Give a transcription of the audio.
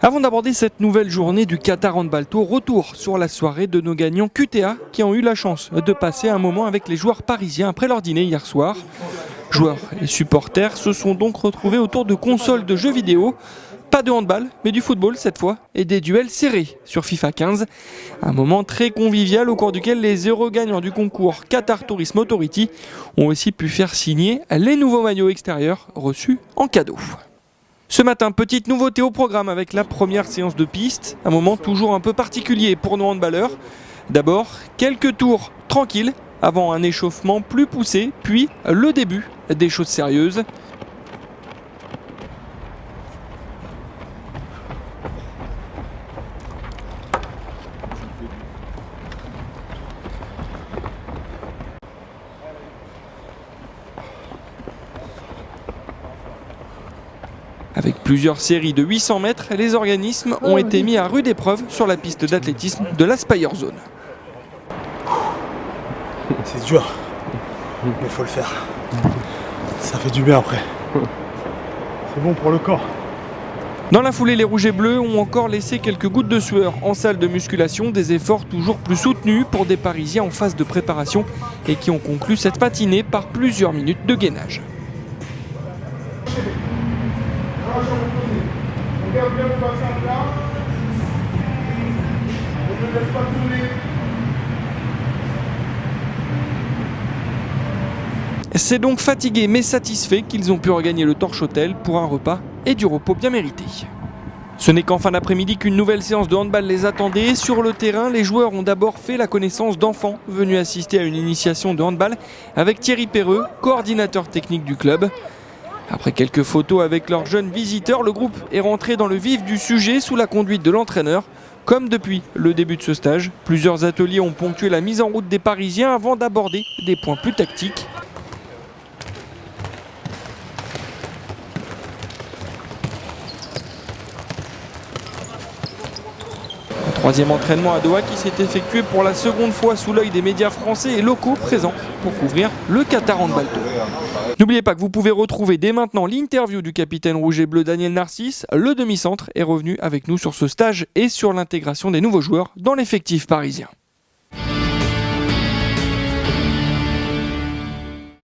Avant d'aborder cette nouvelle journée du Qatar Handball Tour, retour sur la soirée de nos gagnants QTA qui ont eu la chance de passer un moment avec les joueurs parisiens après leur dîner hier soir. Joueurs et supporters se sont donc retrouvés autour de consoles de jeux vidéo. Pas de handball, mais du football cette fois, et des duels serrés sur FIFA 15. Un moment très convivial au cours duquel les heureux gagnants du concours Qatar Tourism Authority ont aussi pu faire signer les nouveaux maillots extérieurs reçus en cadeau. Ce matin, petite nouveauté au programme avec la première séance de piste, un moment toujours un peu particulier pour nos handballeurs. D'abord, quelques tours tranquilles avant un échauffement plus poussé, puis le début des choses sérieuses. Avec plusieurs séries de 800 mètres, les organismes ont été mis à rude épreuve sur la piste d'athlétisme de la Spire Zone. C'est dur, mais il faut le faire. Ça fait du bien après. C'est bon pour le corps. Dans la foulée, les rouges et bleus ont encore laissé quelques gouttes de sueur en salle de musculation, des efforts toujours plus soutenus pour des Parisiens en phase de préparation et qui ont conclu cette matinée par plusieurs minutes de gainage. C'est donc fatigués mais satisfaits qu'ils ont pu regagner le Torch Hotel pour un repas et du repos bien mérité. Ce n'est qu'en fin d'après-midi qu'une nouvelle séance de handball les attendait. Sur le terrain, les joueurs ont d'abord fait la connaissance d'enfants venus assister à une initiation de handball avec Thierry Perreux, coordinateur technique du club. Après quelques photos avec leurs jeunes visiteurs, le groupe est rentré dans le vif du sujet sous la conduite de l'entraîneur. Comme depuis le début de ce stage, plusieurs ateliers ont ponctué la mise en route des Parisiens avant d'aborder des points plus tactiques. Troisième entraînement à Doha qui s'est effectué pour la seconde fois sous l'œil des médias français et locaux présents pour couvrir le Qatar Handball Tour. N'oubliez pas que vous pouvez retrouver dès maintenant l'interview du capitaine rouge et bleu Daniel Narcisse. Le demi-centre est revenu avec nous sur ce stage et sur l'intégration des nouveaux joueurs dans l'effectif parisien.